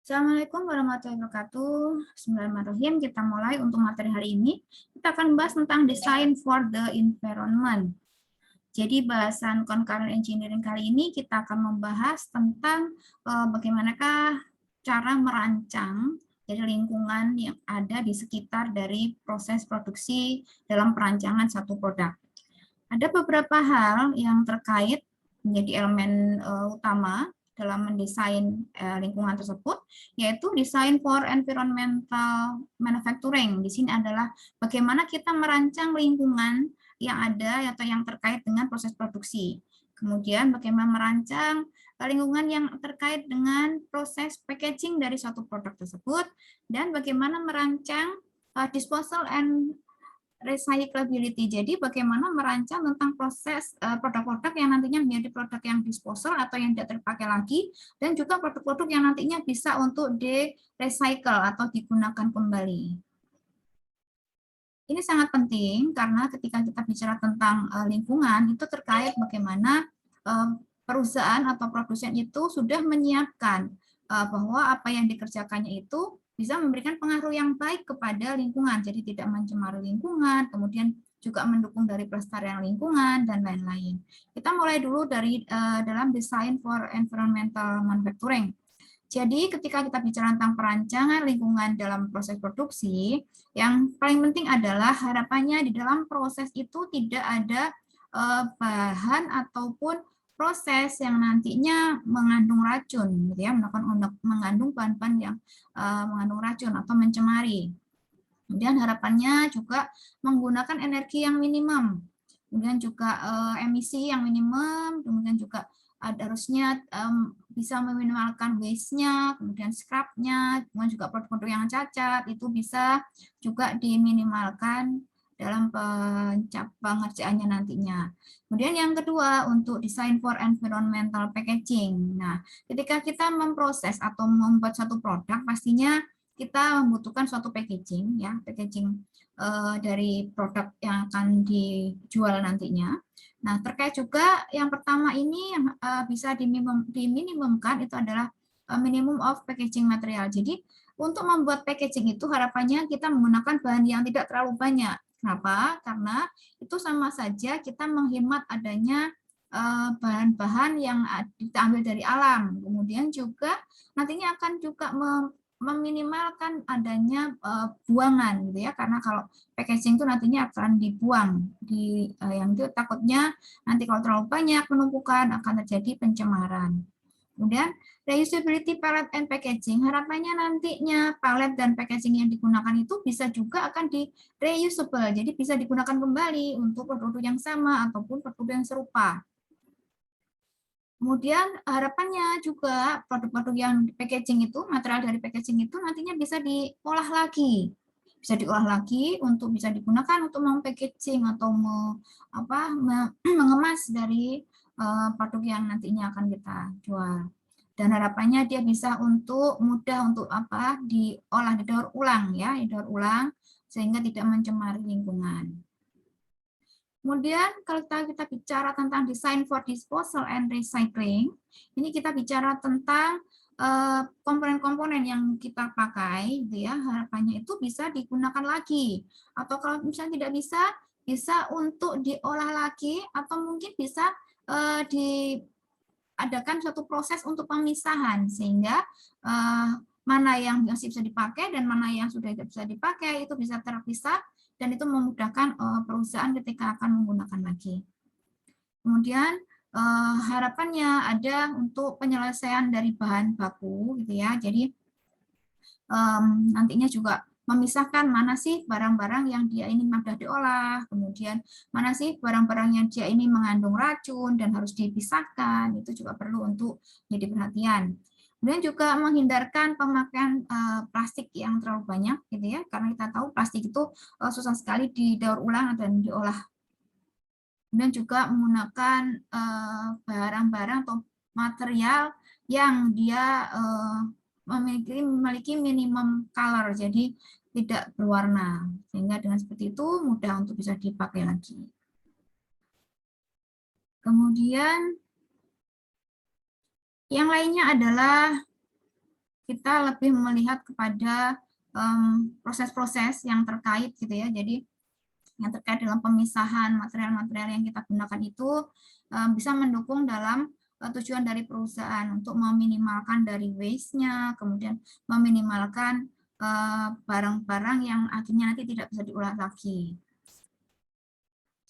Assalamualaikum warahmatullahi wabarakatuh. Bismillahirrahmanirrahim. Kita mulai untuk materi hari ini. Kita akan membahas tentang design for the environment. Jadi bahasan concurrent engineering kali ini kita akan membahas tentang bagaimanakah cara merancang dari lingkungan yang ada di sekitar dari proses produksi dalam perancangan satu produk. Ada beberapa hal yang terkait menjadi elemen utama dalam mendesain lingkungan tersebut, yaitu design for environmental manufacturing. Di sini adalah bagaimana kita merancang lingkungan yang ada atau yang terkait dengan proses produksi. Kemudian bagaimana merancang lingkungan yang terkait dengan proses packaging dari suatu produk tersebut, dan bagaimana merancang disposal and recyclability. Jadi bagaimana merancang tentang proses produk-produk yang nantinya menjadi produk yang disposal atau yang tidak terpakai lagi, dan juga produk-produk yang nantinya bisa untuk di-recycle atau digunakan kembali. Ini sangat penting karena ketika kita bicara tentang lingkungan, itu terkait bagaimana perusahaan atau produsen itu sudah menyiapkan bahwa apa yang dikerjakannya itu bisa memberikan pengaruh yang baik kepada lingkungan, jadi tidak mencemari lingkungan, kemudian juga mendukung dari pelestarian lingkungan, dan lain-lain. Kita mulai dulu dari dalam design for environmental manufacturing. Jadi ketika kita bicara tentang perancangan lingkungan dalam proses produksi, yang paling penting adalah harapannya di dalam proses itu tidak ada bahan ataupun proses yang nantinya mengandung racun, gitu ya, mengandung bahan-bahan yang mengandung racun atau mencemari. Kemudian harapannya juga menggunakan energi yang minimum, kemudian juga emisi yang minimum, kemudian juga harusnya bisa meminimalkan waste-nya, kemudian scrap-nya, kemudian juga produk-produk yang cacat itu bisa juga diminimalkan dalam pengerjaannya nantinya. Kemudian yang kedua untuk design for environmental packaging. Nah, ketika kita memproses atau membuat satu produk, pastinya kita membutuhkan suatu packaging, ya, packaging dari produk yang akan dijual nantinya. Nah, terkait juga yang pertama ini yang bisa diminimumkan itu adalah minimum of packaging material. Jadi, untuk membuat packaging itu harapannya kita menggunakan bahan yang tidak terlalu banyak. Kenapa? Karena itu sama saja kita menghemat adanya bahan-bahan yang diambil dari alam. Kemudian juga nantinya akan juga meminimalkan adanya buangan, gitu ya, karena kalau packaging itu nantinya akan dibuang yang itu takutnya nanti kalau terlalu banyak penumpukan akan terjadi pencemaran. Kemudian reusability palette and packaging, harapannya nantinya palet dan packaging yang digunakan itu bisa juga akan di reusable, jadi bisa digunakan kembali untuk produk yang sama ataupun produk yang serupa. Kemudian harapannya juga produk-produk yang packaging itu, material dari packaging itu nantinya bisa diolah lagi. Bisa diolah lagi untuk bisa digunakan untuk packaging atau mengemas dari produk yang nantinya akan kita jual. Dan harapannya dia bisa untuk mudah untuk diolah, didaur ulang, ya, didaur ulang sehingga tidak mencemari lingkungan. Kemudian kalau kita bicara tentang design for disposal and recycling, ini kita bicara tentang komponen-komponen yang kita pakai, gitu ya, harapannya itu bisa digunakan lagi. Atau kalau misalnya tidak bisa, bisa untuk diolah lagi, atau mungkin bisa diadakan suatu proses untuk pemisahan, sehingga mana yang masih bisa dipakai dan mana yang sudah tidak bisa dipakai itu bisa terpisah, dan itu memudahkan perusahaan ketika akan menggunakan lagi. Kemudian harapannya ada untuk penyelesaian dari bahan baku, gitu ya. Jadi nantinya juga memisahkan mana sih barang-barang yang dia ini mudah diolah, kemudian mana sih barang-barang yang dia ini mengandung racun dan harus dipisahkan, itu juga perlu untuk jadi perhatian. Kemudian juga menghindarkan pemakaian plastik yang terlalu banyak, gitu ya, karena kita tahu plastik itu susah sekali didaur ulang dan diolah. Kemudian juga menggunakan barang-barang atau material yang dia memiliki minimum color, jadi tidak berwarna, sehingga dengan seperti itu mudah untuk bisa dipakai lagi. Kemudian yang lainnya adalah kita lebih melihat kepada proses-proses yang terkait gitu ya. Jadi yang terkait dalam pemisahan material-material yang kita gunakan itu bisa mendukung dalam tujuan dari perusahaan untuk meminimalkan dari waste-nya, kemudian meminimalkan barang-barang yang akhirnya nanti tidak bisa diolah lagi.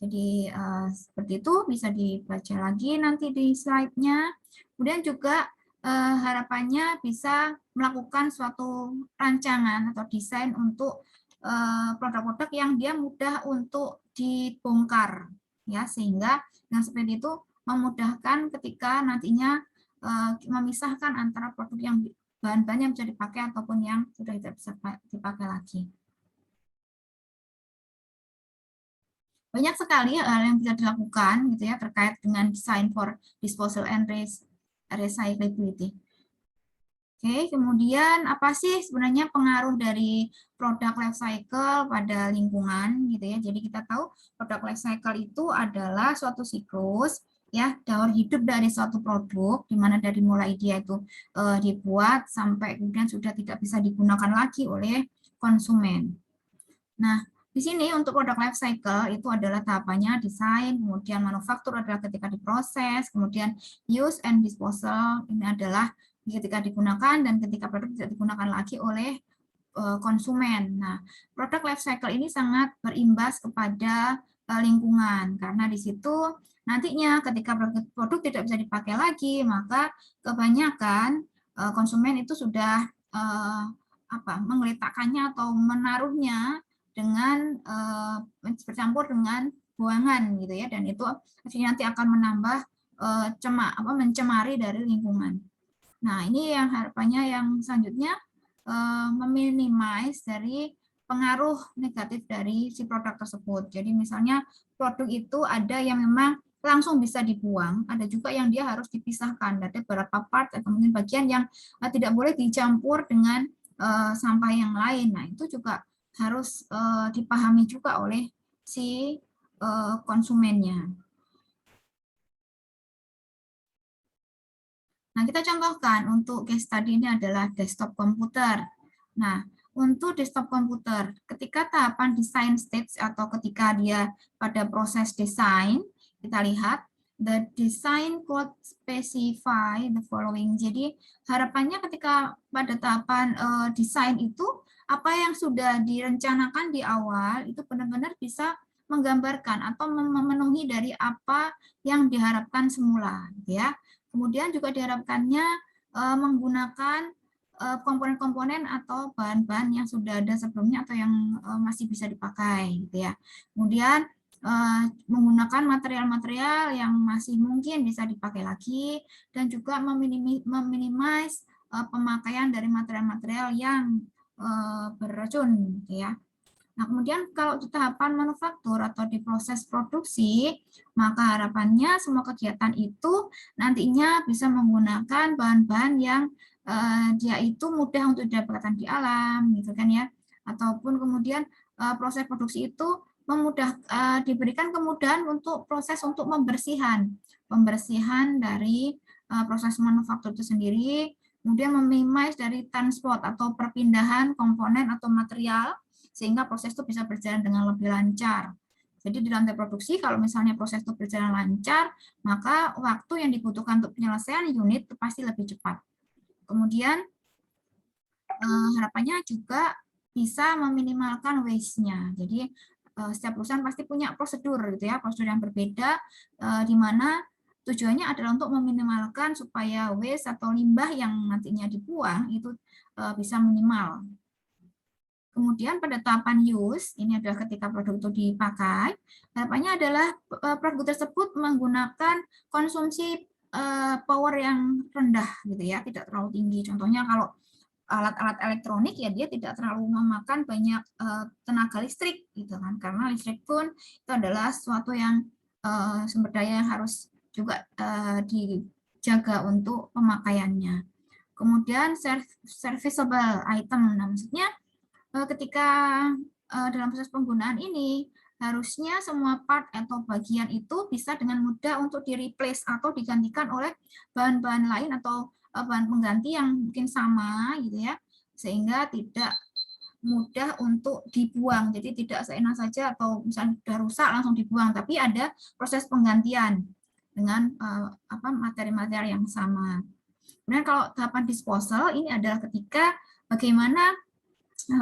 Jadi seperti itu bisa dibaca lagi nanti di slide-nya. Kemudian juga harapannya bisa melakukan suatu rancangan atau desain untuk produk-produk yang dia mudah untuk dibongkar, ya, sehingga dengan seperti itu memudahkan ketika nantinya memisahkan antara produk yang bahan-bahan yang bisa dipakai ataupun yang sudah tidak bisa dipakai lagi. Banyak sekali hal yang bisa dilakukan gitu ya terkait dengan design for disposal and recyclability. Oke, kemudian apa sih sebenarnya pengaruh dari produk life cycle pada lingkungan gitu ya. Jadi kita tahu produk life cycle itu adalah suatu siklus ya daur hidup dari suatu produk di mana dari mulai dia itu dibuat sampai kemudian sudah tidak bisa digunakan lagi oleh konsumen. Nah, di sini untuk produk life cycle itu adalah tahapannya desain, kemudian manufaktur adalah ketika diproses, kemudian use and disposal ini adalah ketika digunakan dan ketika produk tidak digunakan lagi oleh konsumen. Nah, produk life cycle ini sangat berimbas kepada lingkungan karena di situ nantinya ketika produk tidak bisa dipakai lagi, maka kebanyakan konsumen itu sudah mengeletakkannya atau menaruhnya dengan bercampur dengan buangan gitu ya, dan itu akhirnya nanti akan menambah mencemari dari lingkungan. Nah, ini yang harapannya yang selanjutnya meminimais dari pengaruh negatif dari si produk tersebut. Jadi misalnya produk itu ada yang memang langsung bisa dibuang, ada juga yang dia harus dipisahkan. Ada beberapa part atau mungkin bagian yang tidak boleh dicampur dengan sampah yang lain. Nah, itu juga harus dipahami juga oleh si konsumennya. Nah, kita contohkan untuk case study ini adalah desktop komputer. Nah, untuk desktop komputer, ketika tahapan design stage atau ketika dia pada proses desain, kita lihat the design code specify the following. Jadi, harapannya ketika pada tahapan desain itu, apa yang sudah direncanakan di awal itu benar-benar bisa menggambarkan atau memenuhi dari apa yang diharapkan semula, ya. Kemudian juga diharapkannya menggunakan komponen-komponen atau bahan-bahan yang sudah ada sebelumnya atau yang masih bisa dipakai, gitu ya. Kemudian menggunakan material-material yang masih mungkin bisa dipakai lagi dan juga meminimais pemakaian dari material-material yang beracun, gitu ya. Nah, kemudian kalau di tahapan manufaktur atau di proses produksi, maka harapannya semua kegiatan itu nantinya bisa menggunakan bahan-bahan yang dia itu mudah untuk didapatkan di alam, gitu kan ya. Ataupun kemudian proses produksi itu diberikan kemudahan untuk proses untuk pembersihan dari proses manufaktur itu sendiri, kemudian meminimais dari transport atau perpindahan komponen atau material sehingga proses itu bisa berjalan dengan lebih lancar. Jadi di lantai produksi kalau misalnya proses itu berjalan lancar, maka waktu yang dibutuhkan untuk penyelesaian unit itu pasti lebih cepat. Kemudian harapannya juga bisa meminimalkan waste-nya. Jadi setiap perusahaan pasti punya prosedur gitu ya, prosedur yang berbeda di mana tujuannya adalah untuk meminimalkan supaya waste atau limbah yang nantinya dibuang itu bisa minimal. Kemudian pada tahapan use, ini adalah ketika produk itu dipakai, harapannya adalah produk tersebut menggunakan konsumsi power yang rendah, gitu ya, tidak terlalu tinggi. Contohnya kalau alat-alat elektronik ya dia tidak terlalu memakan banyak tenaga listrik, gitu kan, karena listrik pun itu adalah sesuatu yang sumber daya yang harus juga dijaga untuk pemakaiannya. Kemudian serviceable item, nah maksudnya ketika dalam proses penggunaan ini harusnya semua part atau bagian itu bisa dengan mudah untuk di-replace atau digantikan oleh bahan-bahan lain atau bahan pengganti yang mungkin sama gitu ya, sehingga tidak mudah untuk dibuang. Jadi tidak seenak saja atau misalnya sudah rusak langsung dibuang, tapi ada proses penggantian dengan materi-materi yang sama. Kemudian kalau tahapan disposal ini adalah ketika bagaimana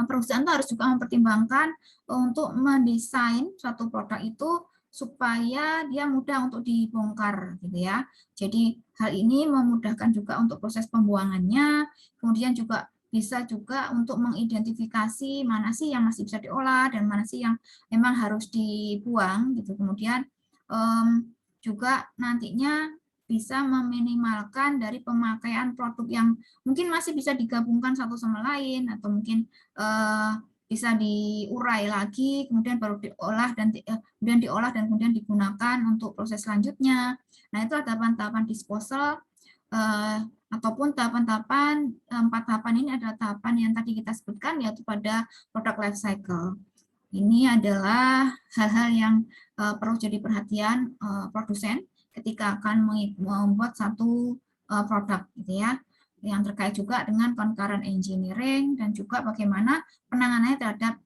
perusahaan itu harus juga mempertimbangkan untuk mendesain suatu produk itu supaya dia mudah untuk dibongkar gitu ya. Jadi hal ini memudahkan juga untuk proses pembuangannya, kemudian juga bisa juga untuk mengidentifikasi mana sih yang masih bisa diolah dan mana sih yang memang harus dibuang gitu. Kemudian juga nantinya bisa meminimalkan dari pemakaian produk yang mungkin masih bisa digabungkan satu sama lain atau mungkin bisa diurai lagi, kemudian baru diolah dan kemudian diolah dan kemudian digunakan untuk proses selanjutnya. Nah, itu ada tahapan-tahapan disposal ataupun tahapan-tahapan, 4 tahapan ini adalah tahapan yang tadi kita sebutkan, yaitu pada product life cycle. Ini adalah hal-hal yang perlu jadi perhatian produsen ketika akan membuat satu produk gitu ya, yang terkait juga dengan concurrent engineering dan juga bagaimana penanganannya terhadap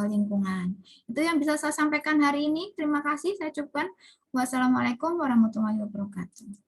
lingkungan. Itu yang bisa saya sampaikan hari ini. Terima kasih, saya cukupkan. Wassalamualaikum warahmatullahi wabarakatuh.